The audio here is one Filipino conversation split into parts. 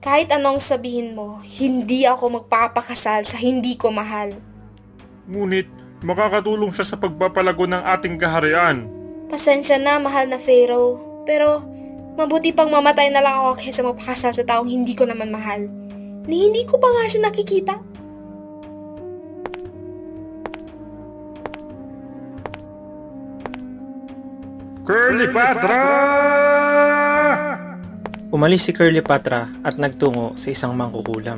Kahit anong sabihin mo, hindi ako magpapakasal sa hindi ko mahal. Ngunit makakatulong siya sa pagpapalago ng ating kaharian. Pasensya na, mahal na Pharaoh. Pero mabuti pang mamatay na lang ako kaysa magpakasal sa taong hindi ko naman mahal. Ni hindi ko pa nga siya nakikita. Cleopatra! Umalis si Cleopatra at nagtungo sa isang mangkukulam.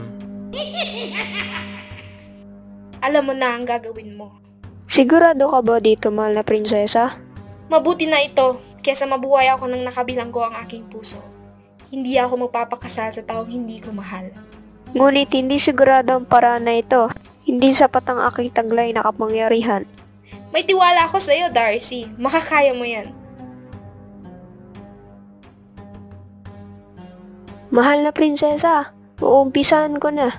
Alam mo na ang gagawin mo. Sigurado ka ba dito, mahal na prinsesa? Mabuti na ito, kaysa mabuhay ako ng nakabilanggo ang aking puso. Hindi ako magpapakasal sa taong hindi ko mahal. Ngunit hindi sigurado ang paraan na ito. Hindi sapat ang aking taglay na kapangyarihan. May tiwala ako sa iyo, Darcy. Makakaya mo yan. Mahal na prinsesa, uumpisahan ko na.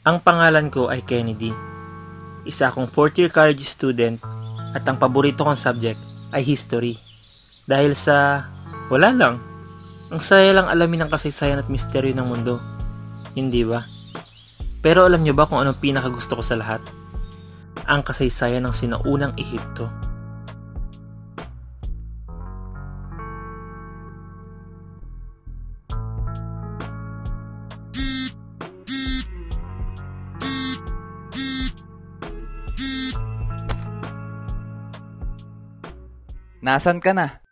Ang pangalan ko ay Kennedy. Isa akong 4th year college student at ang paborito kong subject ay history. Dahil sa wala lang, ang saya lang alamin ang kasaysayan at misteryo ng mundo. Hindi ba? Pero alam nyo ba kung anong pinakagusto ko sa lahat? Ang kasaysayan ng sinaunang Ehipto. Nasaan ka na?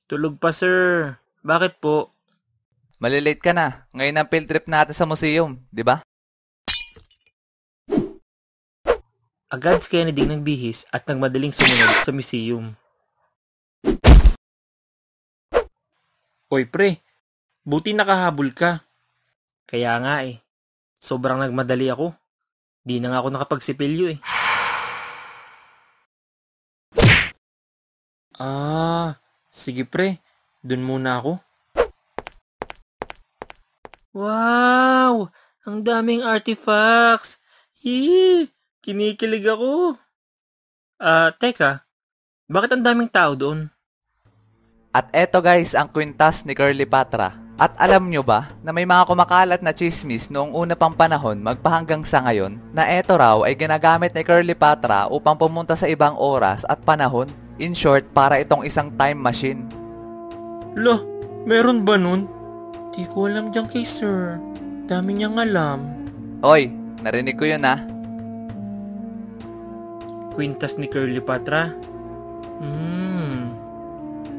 Tulog pa, sir. Bakit po? Malilate ka na. Ngayon ang field trip natin sa museum, di ba? Agad si Kennedy nagbihis at nagmadaling sumunod sa museum. Oy pre, buti nakahabol ka. Kaya nga sobrang nagmadali ako. Di na nga ako nakapagsipilyo . Sige pre, dun muna ako. Wow! Ang daming artifacts! Kinikilig ako. Teka, bakit ang daming tao doon? At eto guys, ang kwintas ni Cleopatra. At alam nyo ba na may mga kumakalat na chismis noong una pang panahon magpahanggang sa ngayon na eto raw ay ginagamit ni Cleopatra upang pumunta sa ibang oras at panahon? In short, para itong isang time machine. Lo, meron ba nun? Di ko alam dyan kay sir. Dami niyang alam. Hoy, narinig ko yun Kwintas ni Cleopatra.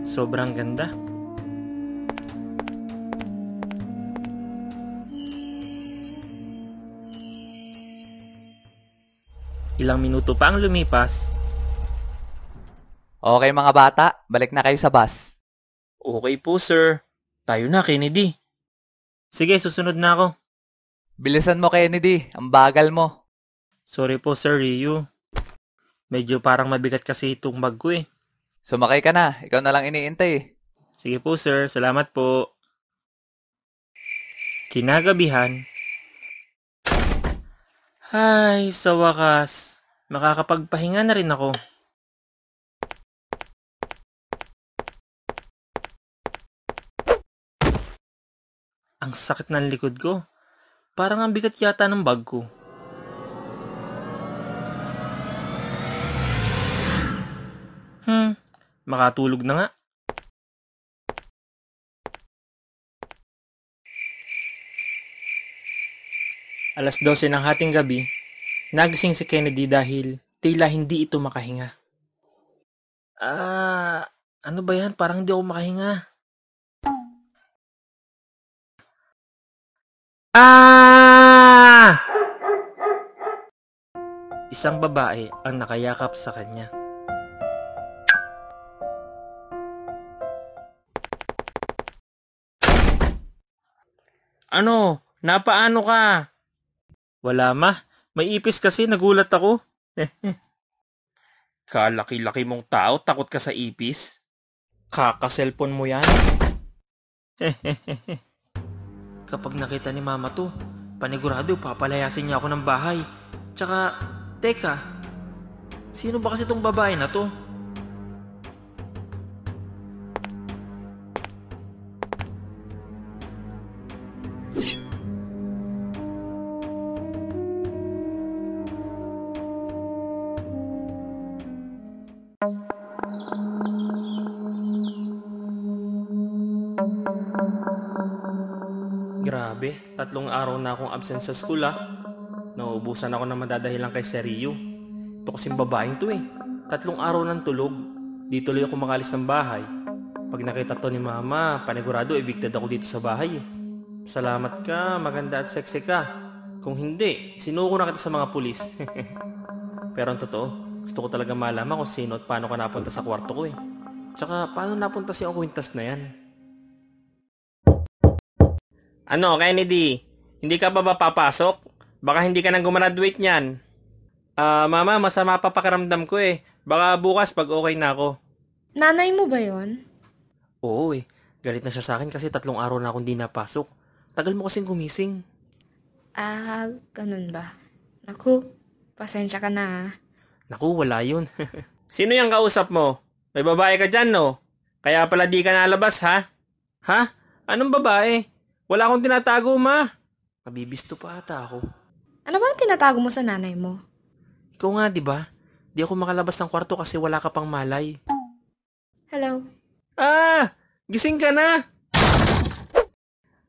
Sobrang ganda. Ilang minuto pa ang lumipas. Okay mga bata, balik na kayo sa bus. Okay po sir. Tayo na, Kennedy. Sige, susunod na ako. Bilisan mo, Kennedy. Ang bagal mo. Sorry po sir, Ryu. Medyo parang mabigat kasi itong bag ko . Sumakay ka na. Ikaw na lang iniintay . Sige po sir, salamat po. Kinagabihan. Ay, sa wakas. Makakapagpahinga na rin ako. Ang sakit ng likod ko. Parang ang bigat yata ng bag ko. Makatulog na nga. Alas 12 ng hating gabi, nagising si Kennedy dahil tila hindi ito makahinga. Ano ba yan? Parang hindi ako makahinga. Isang babae ang nakayakap sa kanya. Ano? Napaano ka? Wala ma. May ipis kasi, nagulat ako. Kalaki-laki mong tao, takot ka sa ipis? Kaka-cellphone mo yan? Kapag nakita ni mama to, Panigurado, papalayasin niya ako ng bahay. Tsaka, teka, sino ba kasi tong babae na to? Grabe, 3 araw na akong absent sa school Nauubusan ako na madadahilan kay Sergio. Ito kasing babaeng to 3 araw ng tulog. Di tuloy ako makalis ng bahay. Pag nakita to ni mama, panigurado evicted ako dito sa bahay Salamat ka, maganda at sexy ka. Kung hindi, sinuko na kita sa mga pulis. Pero ang totoo, gusto ko talaga malaman kung sino at paano ka napunta sa kwarto ko Tsaka paano napunta si ang kwintas na yan? Ano, Kennedy? Hindi ka ba papasok? Baka hindi ka nang gumraduate niyan. Mama, masama pa pakiramdam ko Baka bukas pag okay na ako. Nanay mo ba yon? Oo Galit na siya sa akin kasi 3 araw na akong di napasok. Tagal mo kasing gumising. Ganun ba? Naku, pasensya ka na Naku, wala yun. Sino yung kausap mo? May babae ka dyan, no? Kaya pala di ka nalabas, ha? Ha? Anong babae? Wala akong tinatago, ma. Mabibisto pa ata ako. Ano ba ang tinatago mo sa nanay mo? Ikaw nga, di ba? Di ako makalabas ng kwarto kasi wala ka pang malay. Hello? Gising ka na.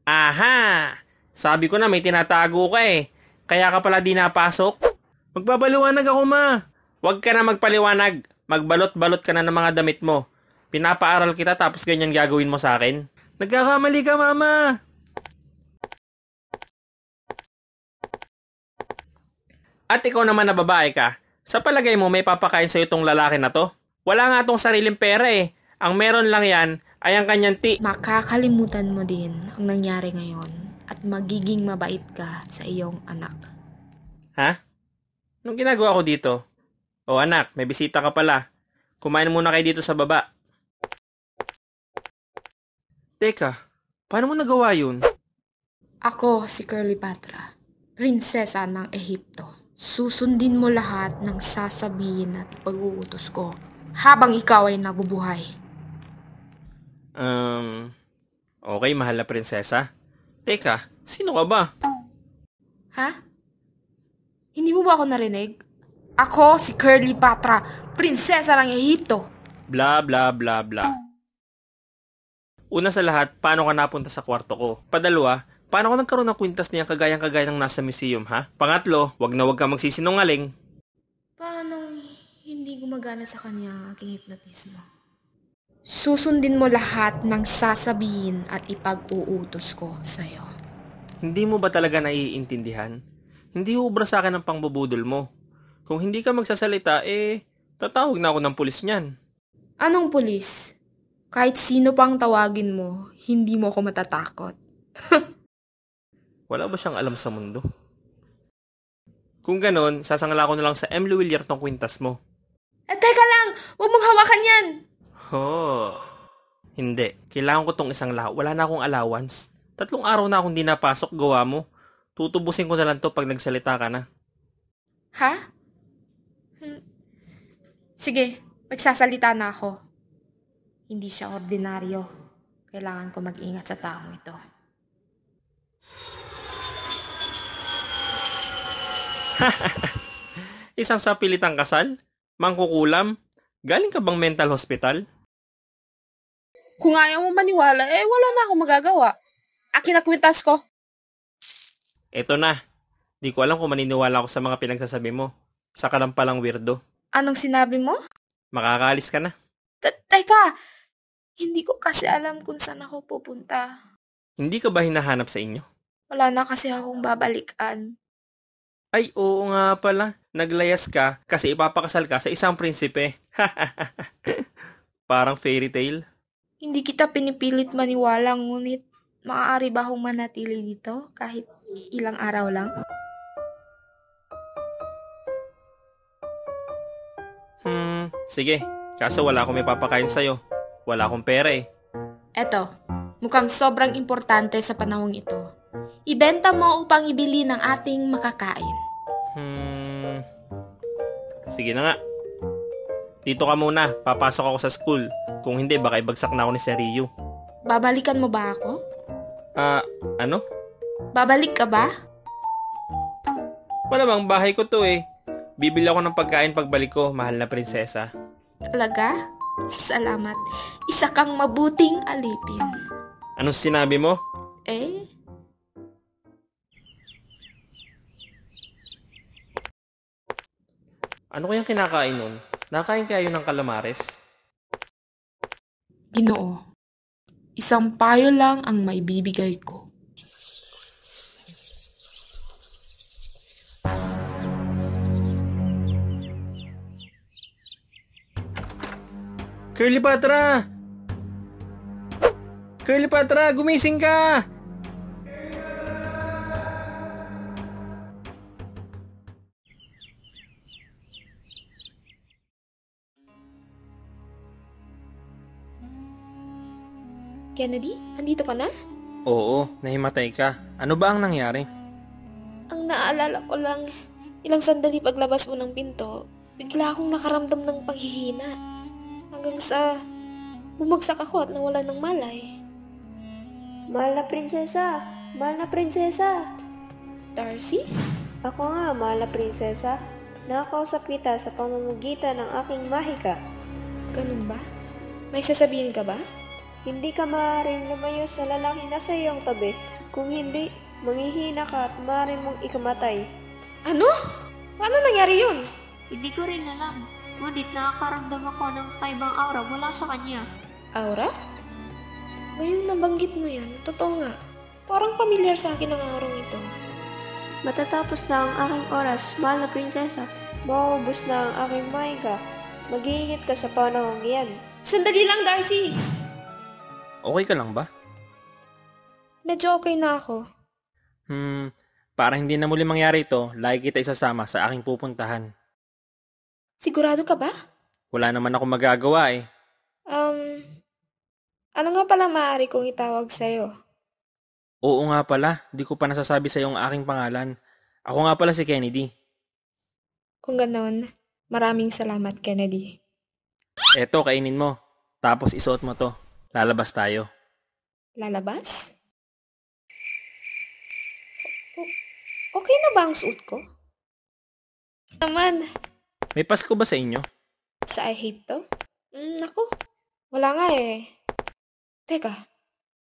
Aha! Sabi ko na may tinatago ka Kaya ka pala di napasok. Magbabaliwanag ako, ma. Huwag ka na magpaliwanag. Magbalot-balot ka na ng mga damit mo. Pinapaaral kita tapos ganyan gagawin mo sa akin. Nagkakamali ka, mama. At ikaw naman na babae ka, sa palagay mo may papakain sa'yo itong lalaki na to? Wala nga itong sariling pera Ang meron lang yan ay ang kanyang Makakalimutan mo din ang nangyari ngayon at magiging mabait ka sa iyong anak. Ha? Anong ginagawa ko dito? O anak, may bisita ka pala. Kumain muna kayo dito sa baba. Teka, paano mo nagawa yun? Ako si Cleopatra, prinsesa ng Ehipto. Susundin mo lahat ng sasabihin at ipag-uutos ko habang ikaw ay nabubuhay. Okay, mahal na prinsesa. Teka, sino ka ba? Ha? Hindi mo ba ako narinig? Ako si Cleopatra, prinsesa ng Ehipto. Bla bla bla bla. Una sa lahat, paano ka napunta sa kwarto ko? Padalawa, paano ka nagkaroon ng kwintas niyang kagayang-kagaya ng nasa museum, ha? Pangatlo, wag na wag ka magsisinungaling. Paano hindi gumagana sa kanya ang aking hipnotismo? Susundin mo lahat ng sasabihin at ipag-uutos ko sa'yo. Hindi mo ba talaga naiintindihan? Hindi ubra sa akin ang pangbubudol mo. Kung hindi ka magsasalita, tatawag na ako ng pulis niyan. Anong pulis? Kahit sino pang tawagin mo, hindi mo ako matatakot. Wala ba siyang alam sa mundo? Kung ganon, sasangala ko na lang sa M. Luwilier tong kwintas mo. Teka lang! Huwag mong hawakan yan! Hindi. Kailangan ko tong isang lahat. Wala na akong allowance. 3 araw na akong di napasok, gawa mo. Tutubusin ko na lang to pag nagsalita ka na. Ha? Sige, magsasalita na ako. Hindi siya ordinaryo. Kailangan ko mag-ingat sa taong ito. Isang sapilitang kasal? Mangkukulam? Galing ka bang mental hospital? Kung ayaw mo maniwala, wala na akong magagawa. Akin na kwintas ko. Eto na. Di ko alam kung maniniwala ako sa mga pinagsasabi mo. Sa ka lang palang weirdo. Anong sinabi mo? Makakaalis ka na. Teka! Hindi ko kasi alam kung saan ako pupunta. Hindi ka ba hinahanap sa inyo? Wala na kasi akong babalikan. Ay, oo nga pala. Naglayas ka kasi ipapakasal ka sa isang prinsipe. Parang fairy tale. Hindi kita pinipilit maniwala, ngunit maaari ba akong manatili dito kahit ilang araw lang? Sige. Kaso wala akong may papakain sa'yo. Wala akong pera Eto, mukhang sobrang importante sa panahong ito. Ibenta mo upang ibili ng ating makakain. Sige na nga. Dito ka muna, papasok ako sa school. Kung hindi, baka ibagsak na ako ni Sir Ryu. Babalikan mo ba ako? Ano? Babalik ka ba? Malamang bahay ko to eh. Bibili ako ng pagkain pagbalik ko, mahal na prinsesa. Talaga? Salamat. Isa kang mabuting alipin. Anong sinabi mo? Ano kayang kinakain nun? Nakain kayo ng kalamares? Ginoo, isang payo lang ang maibibigay ko. Cleopatra! Cleopatra, gumising ka! Kennedy, andito ka na? Oo, nahimatay ka. Ano ba ang nangyari? Ang naaalala ko lang, ilang sandali paglabas mo ng pinto, bigla akong nakaramdam ng panghihina. Hanggang sa bumagsak ako at nawala ng malay. Mahal na prinsesa! Mahal na prinsesa! Darcy? Ako nga, mahal na prinsesa. Nakakausap kita sa pamamagitan ng aking mahika. Ganun ba? May sasabihin ka ba? Hindi ka maaaring lumayo sa lalaki na sa iyong tabi. Kung hindi, manghihina ka at maaaring mong ikamatay. Ano? Paano nangyari yun? Hindi ko rin alam. Ngunit nakakaramdam ako ng kakaibang aura mula sa kanya. Aura? Ngayong nabanggit mo yan, totoo nga. Parang familiar sa akin ang aurang ito. Matatapos na ang aking oras, mahal na prinsesa. Mauubos na ang aking mahika. Mag-iingat ka sa panahong iyan. Sandali lang, Darcy! Okay ka lang ba? Medyo okay na ako. Para hindi na muli mangyari ito, lagi kita isasama sa aking pupuntahan. Sigurado ka ba? Wala naman ako magagawa eh. Ano nga pala maaari kong itawag sa'yo? Oo nga pala, di ko pa nasasabi sa'yo ang aking pangalan. Ako nga pala si Kennedy. Kung ganoon, maraming salamat, Kennedy. Eto, kainin mo. Tapos isuot mo to. Lalabas tayo. Lalabas? Okay na ba ang suot ko? Naman, May Pasko ba sa inyo? sa Ehipto? Naku, wala nga eh. Teka,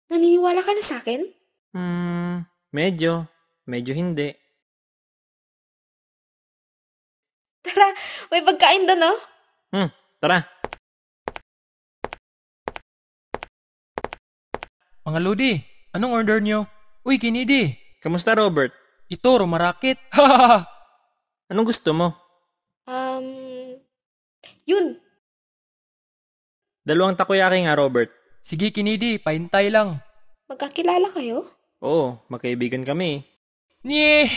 naniniwala ka na sa akin? Medyo. Medyo hindi. Tara, may pagkain doon, no? Tara. Mga Lodi, anong order nyo? Uy, Kennedy! Kamusta, Robert? Ito, rumarakit! Hahaha! Anong gusto mo? Yun. 2 takoyaki nga, Robert. Sige, Kennedy, paintay lang. Magkakilala kayo? Oo, magkaibigan kami. Nyeh!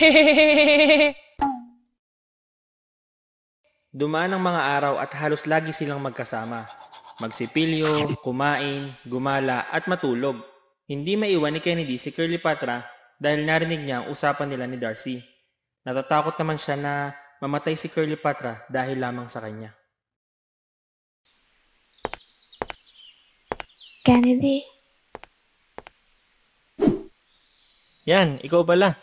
Dumaan ang mga araw at halos lagi silang magkasama. Magsipilyo, kumain, gumala at matulog. Hindi maiwan ni Kennedy si Cleopatra dahil narinig niya ang usapan nila ni Darcy. Natatakot naman siya na mamatay si Cleopatra dahil lamang sa kanya. Kennedy, Yan, ikaw pala.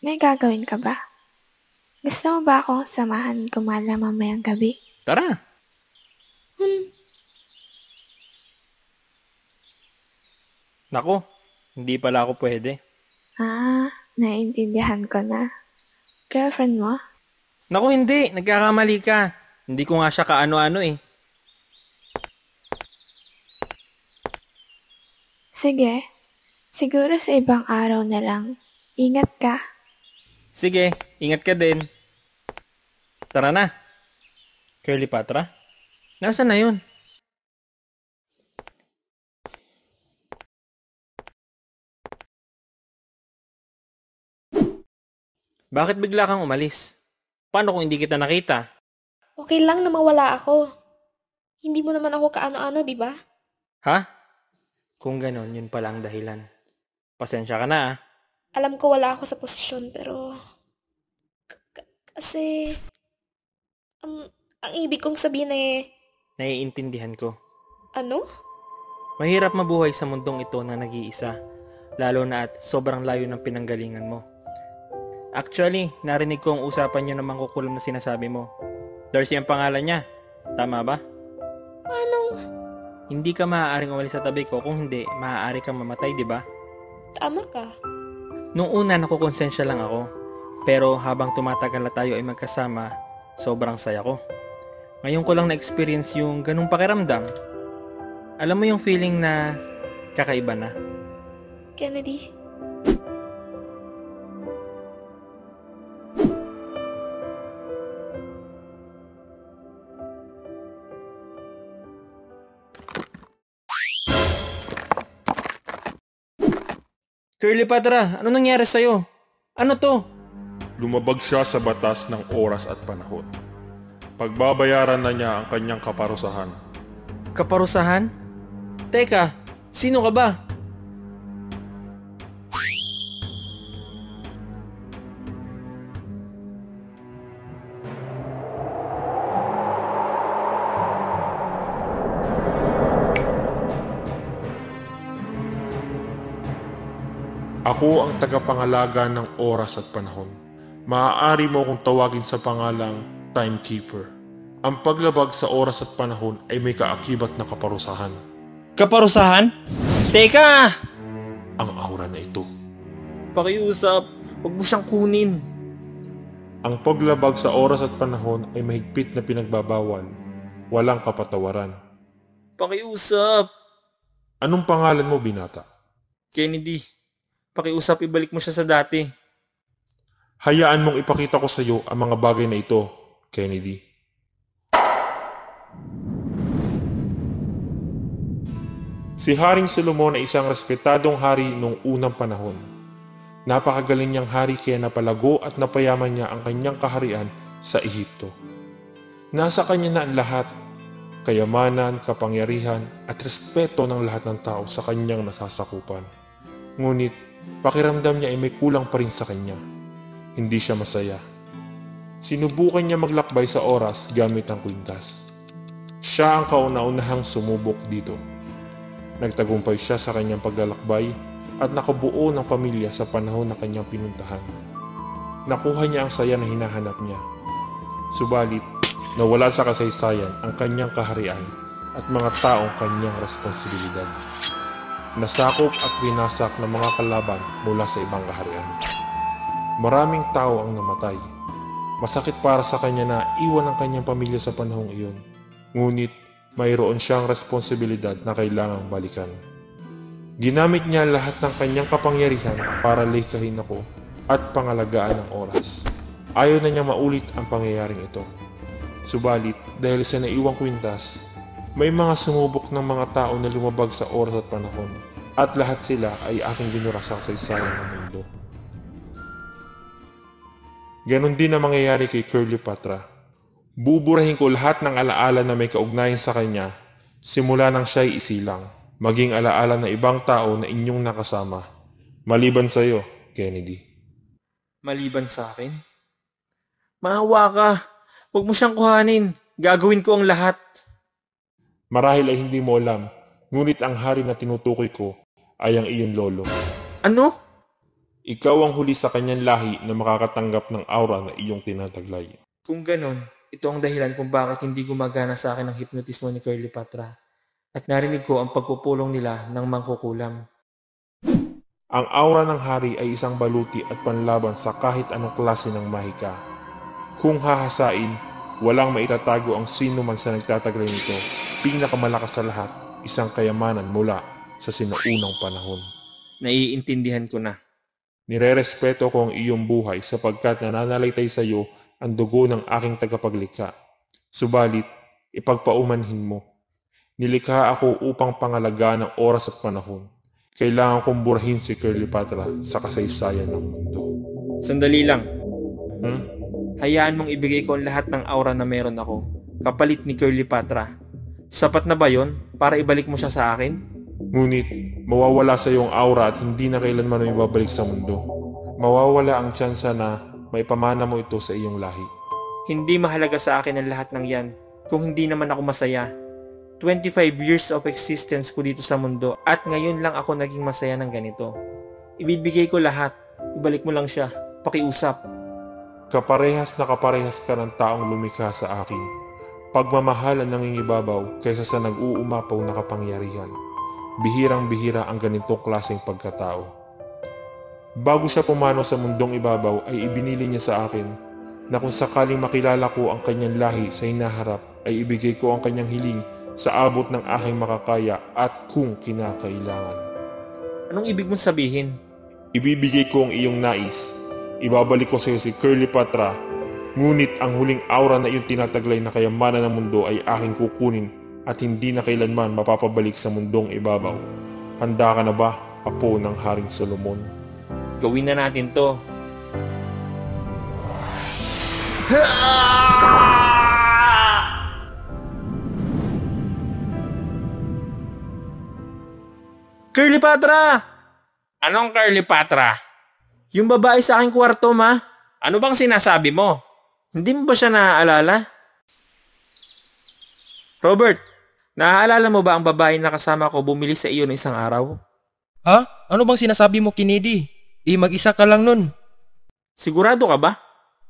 may gagawin ka ba? Gusto mo ba akong samahan gumala mamayang gabi? Tara! Nako, hindi pala ako pwede. Naintindihan ko na. Girlfriend mo? Naku, hindi. Nagkakamali ka. Hindi ko nga siya kaano-ano eh. Sige. Siguro sa ibang araw na lang. Ingat ka. Sige, ingat ka din. Tara na. Cleopatra? Nasaan na yun? Bakit bigla kang umalis? Paano kung hindi kita nakita? Okay lang na mawala ako. Hindi mo naman ako kaano-ano, di ba? Ha? Kung ganon, yun pala ang dahilan. Pasensya ka na ah. Alam ko wala ako sa posisyon pero... Kasi... ang ibig kong sabihin Naiintindihan ko. Ano? Mahirap mabuhay sa mundong ito na nag-iisa, lalo na at sobrang layo ng pinanggalingan mo. Actually, narinig ko ang usapan niyo ng mangkukulam na sinasabi mo. Darcy ang pangalan niya. Tama ba? Anong... Hindi ka maaaring umalis sa tabi ko, kung hindi, maaari kang mamatay, di ba? Tama ka. Nung una nakukonsensya lang ako, pero habang tumatagal na tayo ay magkasama, sobrang saya ko. Ngayon ko lang na-experience yung ganung pakiramdam. Alam mo yung feeling na kakaiba na? Kennedy? Curly Patra, ano nangyari sa'yo? Ano to? Lumabag siya sa batas ng oras at panahon. Pagbabayaran na niya ang kanyang kaparusahan. Kaparusahan? Teka, sino ka ba? Ako ang tagapangalaga ng oras at panahon. Maaari mo akong tawagin sa pangalang Timekeeper. Ang paglabag sa oras at panahon ay may kaakibat na kaparusahan. Kaparusahan? Teka! Ang aura na ito. Pakiusap, huwag mo siyang kunin. Ang paglabag sa oras at panahon ay mahigpit na pinagbabawal. Walang kapatawaran. Pakiusap. Anong pangalan mo, binata? Kennedy, pakiusap ibalik mo siya sa dati. Hayaan mong ipakita ko sa iyo ang mga bagay na ito, Kennedy. Si Haring Solomon ay isang respetadong hari noong unang panahon. Napakagaling niyang hari kaya napalago at napayaman niya ang kanyang kaharian sa Ehipto. Nasa kanya na ang lahat, kayamanan, kapangyarihan at respeto ng lahat ng tao sa kanyang nasasakupan. Ngunit pakiramdam niya ay may kulang pa rin sa kanya. Hindi siya masaya. Sinubukan niya maglakbay sa oras gamit ang kwintas. Siya ang kauna-unahang sumubok dito. Nagtagumpay siya sa kanyang paglalakbay at nakabuo ng pamilya sa panahon na kanyang pinuntahan. Nakuha niya ang saya na hinahanap niya. Subalit, nawala sa kasaysayan ang kanyang kaharian at mga taong kanyang responsibilidad. Nasakop at winasak ng mga kalaban mula sa ibang kaharian. Maraming tao ang namatay. Masakit para sa kanya na iwan ang kanyang pamilya sa panahong iyon. Ngunit mayroon siyang responsibilidad na kailangang balikan. Ginamit niya lahat ng kanyang kapangyarihan para likahin ako at pangalagaan ang oras. Ayaw na niya maulit ang pangyayaring ito. Subalit, dahil sa naiwang kwintas, may mga sumubok ng mga tao na lumabag sa oras at panahon, at lahat sila ay aking binura sa kasaysayan ng mundo. Ganon din ang mangyayari kay Curly Patra. Buburahin ko lahat ng alaala na may kaugnayan sa kanya, simula nang siya'y isilang, maging alaala ng ibang tao na inyong nakasama. Maliban sa iyo, Kennedy. Maliban sa akin? Maawa ka. Huwag mo siyang kuhanin. Gagawin ko ang lahat. Marahil ay hindi mo alam, ngunit ang hari na tinutukoy ko ay ang iyong lolo. Ano? Ikaw ang huli sa kanyang lahi na makakatanggap ng aura na iyong tinataglay. Kung ganon, ito ang dahilan kung bakit hindi gumagana sa akin ang hipnotismo ni Curly Patra. At narinig ko ang pagpupulong nila ng mangkukulam. Ang aura ng hari ay isang baluti at panlaban sa kahit anong klase ng mahika. Kung hahasain, walang maitatago ang sino man sa nagtataglay nito. Pinakamalakas sa lahat, isang kayamanan mula sa sinaunang panahon. Naiintindihan ko na. Nirerespeto ko ang iyong buhay sapagkat nananalaytay sa iyo ang dugo ng aking tagapaglikha. Subalit, ipagpaumanhin mo. Nilikha ako upang pangalagaan ng oras at panahon. Kailangan kong burahin si Curly Patra sa kasaysayan ng mundo. Sandali lang. Hayaan mong ibigay ko ang lahat ng aura na meron ako, kapalit ni Curly Patra. Sapat na ba yon para ibalik mo siya sa akin? Ngunit mawawala sa iyong aura at hindi na kailanman mo ibabalik sa mundo. Mawawala ang tsansa na may pamana mo ito sa iyong lahi. Hindi mahalaga sa akin ang lahat ng yan kung hindi naman ako masaya. 25 years of existence ko dito sa mundo at ngayon lang ako naging masaya ng ganito. Ibibigay ko lahat. Ibalik mo lang siya. Pakiusap. Kaparehas na kaparehas ka ng taong lumikha sa akin. Pagmamahal ang nangingibabaw kaysa sa nag-uumapaw na kapangyarihan. Bihirang-bihira ang ganitong klaseng pagkatao. Bago siya pumanaw sa mundong ibabaw ay ibinili niya sa akin na kung sakaling makilala ko ang kanyang lahi sa hinaharap ay ibigay ko ang kanyang hiling sa abot ng aking makakaya at kung kinakailangan. Anong ibig mong sabihin? Ibibigay ko ang iyong nais. Ibabalik ko sa iyo si Kirlipatra. Ngunit ang huling aura na iyong tinataglay na kayamanan ng mundo ay aking kukunin at hindi na kailanman mapapabalik sa mundong ibabaw. Handa ka na ba, apo ng Haring Solomon? Gawin na natin to. Kirlipatra! Anong Kirlipatra? Yung babae sa aking kwarto, ma. Ano bang sinasabi mo? Hindi mo ba siya naaalala? Robert, naaalala mo ba ang babae na kasama ko bumili sa iyo ng isang araw? Ha? Ano bang sinasabi mo, Kennedy? Mag-isa ka lang nun. Sigurado ka ba?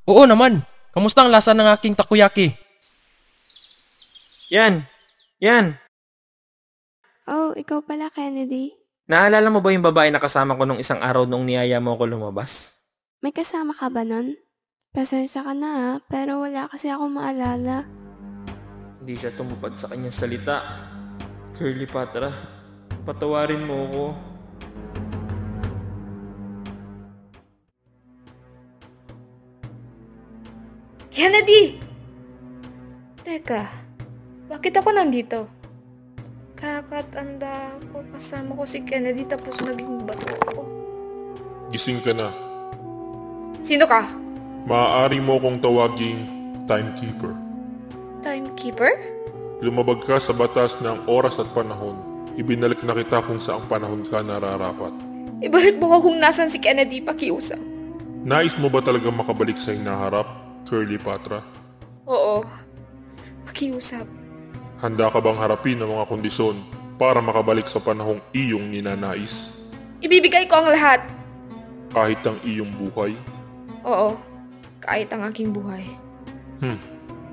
Oo naman. Kamusta ang lasa ng aking takoyaki? Yan. Oh, ikaw pala, Kennedy. Naalala mo ba yung babae na kasama ko nung isang araw nung niyaya mo ako lumabas? May kasama ka ba nun? Pasensya ka na ha, pero wala kasi ako maalala. Hindi siya tumupad sa kanyang salita. Kirlipatra, patawarin mo ako. Kennedy! Teka, bakit ako nandito? Kakatanda ko, kasama ko si Kennedy tapos naging bato ako. Gising ka na. Sino ka? Maaari mo kong tawaging timekeeper. Timekeeper? Lumabag ka sa batas ng oras at panahon. Ibinalik na kita kung saang panahon ka nararapat. Ibalik mo ko kung nasan si Kennedy, pakiusap. Nais mo ba talaga makabalik sa hinaharap, Kirlipatra? Oo, pakiusap. Handa ka bang harapin ang mga kondisyon para makabalik sa panahong iyong ninanais? Ibibigay ko ang lahat. Kahit ang iyong buhay? Oo, kahit ang aking buhay.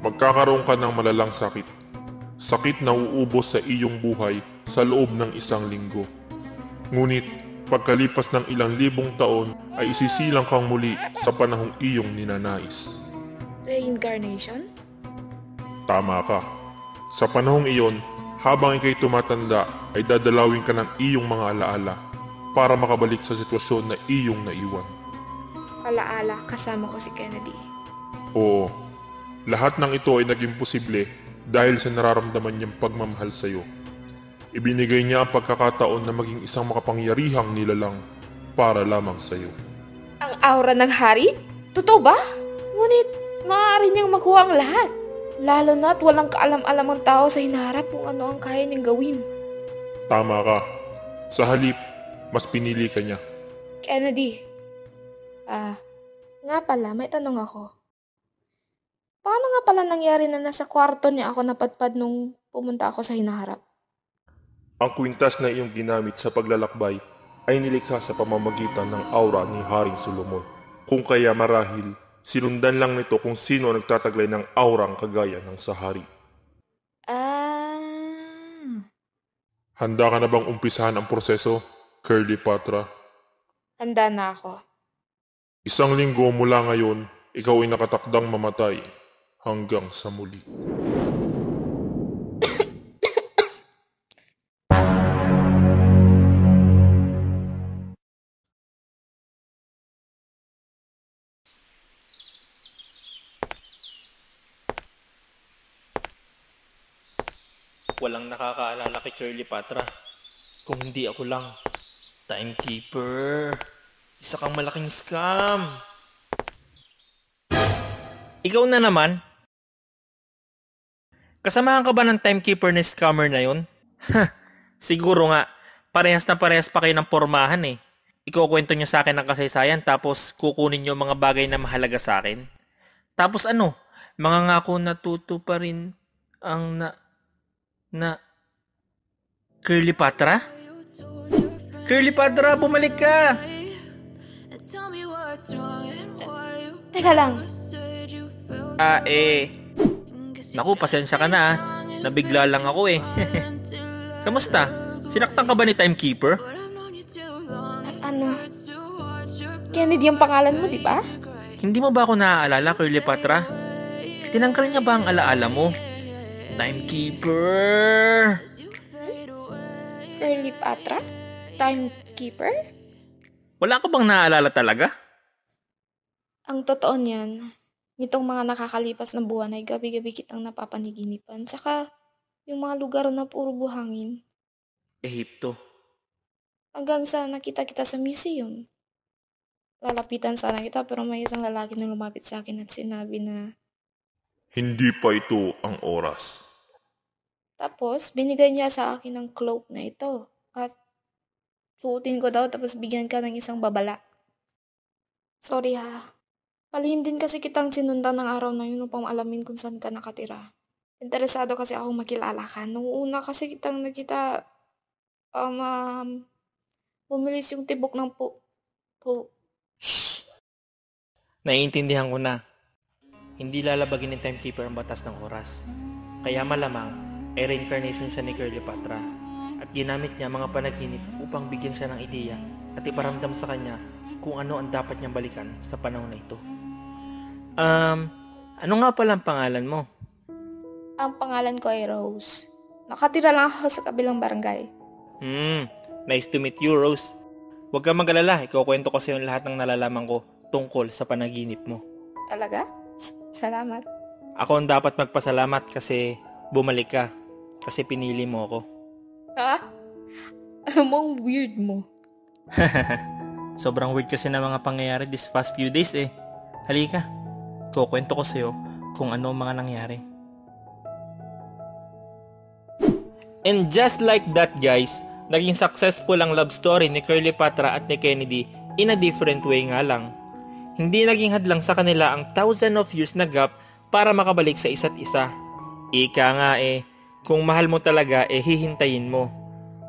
Magkakaroon ka ng malalang sakit. Sakit na uubos sa iyong buhay sa loob ng 1 linggo. Ngunit, pagkalipas ng ilang libong taon ay isisilang kang muli sa panahong iyong ninanais. Reincarnation? Tama ka. Sa panahong iyon, habang ikay tumatanda ay dadalawin ka ng iyong mga alaala para makabalik sa sitwasyon na iyong naiwan. Alaala, kasama ko si Kennedy. Oo, lahat ng ito ay naging posible dahil sa nararamdaman niyang pagmamahal sa iyo. Ibinigay niya ang pagkakataon na maging isang makapangyarihang nilalang para lamang sa iyo. Ang aura ng hari? Totoo ba? Ngunit, maaari niyang makuha ang lahat. Lalo na't walang kaalam-alam ang tao sa hinaharap kung ano ang kaya niyang gawin. Tama ka. Sa halip, mas pinili ka niya. Kennedy. Nga pala, may tanong ako. Paano nga pala nangyari na nasa kwarto niya ako napadpad nung pumunta ako sa hinaharap? Ang kwintas na iyong ginamit sa paglalakbay ay nilikha sa pamamagitan ng aura ni Haring Solomon. Kung kaya marahil, sinundan lang nito kung sino nagtataglay ng aurang kagaya ng sa hari. Handa ka na bang umpisahan ang proseso, Kirlipatra? Handa na ako. 1 linggo mula ngayon, ikaw ay nakatakdang mamatay hanggang sa muli. Walang nakakaalala kay Kirlipatra. Kung hindi ako lang. Timekeeper. Isa kang malaking scam. Ikaw na naman. Kasamahan ka ba ng timekeeper na scammer na yun? Siguro nga. Parehas na parehas pa kayo ng pormahan eh. Ikukwento niyo sa akin ng kasaysayan tapos kukunin niyo mga bagay na mahalaga sa akin. Tapos ano, mga ngako natuto pa rin ang Curly Patra? Curly Patra, bumalik ka! Teka lang, Naku, pasensya ka na ah. Nabigla lang ako eh. Kamusta? Sinaktan ka ba ni Timekeeper? ano, Kennedy ang pangalan mo, di ba? Hindi mo ba ako naaalala, Curly Patra? Tinanggal niya ba ang alaala mo? Timekeeper! Curly Patra? Timekeeper? Wala ka bang naaalala talaga? Ang totoo niyan, nitong mga nakakalipas na buwan ay gabi-gabi kitang napapaniginipan. Tsaka, yung mga lugar na puro buhangin. Ehipto. Hanggang sa nakita kita sa museum. Lalapitan sana kita pero may isang lalaki na lumapit sa akin at sinabi na... Hindi pa ito ang oras. Tapos, binigay niya sa akin ang cloak na ito. At suotin ko daw tapos bigyan ka ng isang babala. Sorry ha. Palihim din kasi kitang sinundan ng araw na yun upang alamin kung saan ka nakatira. Interesado kasi akong makilala ka. Nung una kasi kitang nakita, bumilis yung tibok ng Naiintindihan ko na. Hindi lalabagin ni Timekeeper ang batas ng oras. Kaya malamang ay reincarnation siya ni Curly Patra. At ginamit niya mga panaginip upang bigyan siya ng ideya at iparamdam sa kanya kung ano ang dapat niyang balikan sa panahon na ito. Ano nga pala ang pangalan mo? Ang pangalan ko ay Rose. Nakatira lang ako sa kabilang barangay. Nice to meet you, Rose. Huwag kang mag-alala, ikukwento ko sa iyo lahat ng nalalaman ko tungkol sa panaginip mo. Talaga? Salamat. Ako ang dapat magpasalamat kasi bumalik ka. Kasi pinili mo ako. Ha? Alam mo, ang weird mo. Sobrang weird kasi na mga pangyayari this past few days eh. Halika, kukwento ko sa iyo kung ano ang mga nangyari. And just like that guys, naging successful ang love story ni Curly Patra at ni Kennedy in a different way nga lang. Hindi naging hadlang sa kanila ang 1,000 of years na gap para makabalik sa isa't isa. Ika nga kung mahal mo talaga hihintayin mo.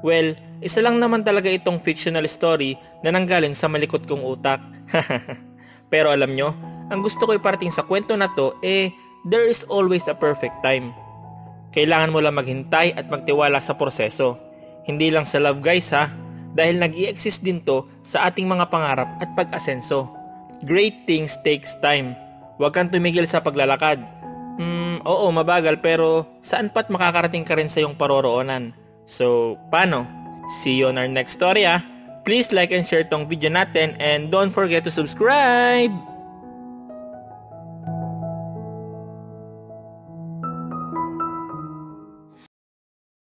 Well, isa lang naman talaga itong fictional story na nanggaling sa malikot kong utak. Pero alam nyo, ang gusto ko iparating sa kwento na to there is always a perfect time. Kailangan mo lang maghintay at magtiwala sa proseso. Hindi lang sa love guys ha, dahil nag-i-exist din to sa ating mga pangarap at pag-asenso. Great things takes time. Huwag kang tumigil sa paglalakad. Oo, mabagal pero saan pa't makakarating ka rin sa iyong paroroonan. So, paano? See you on our next story ah. Please like and share tong video natin and don't forget to subscribe!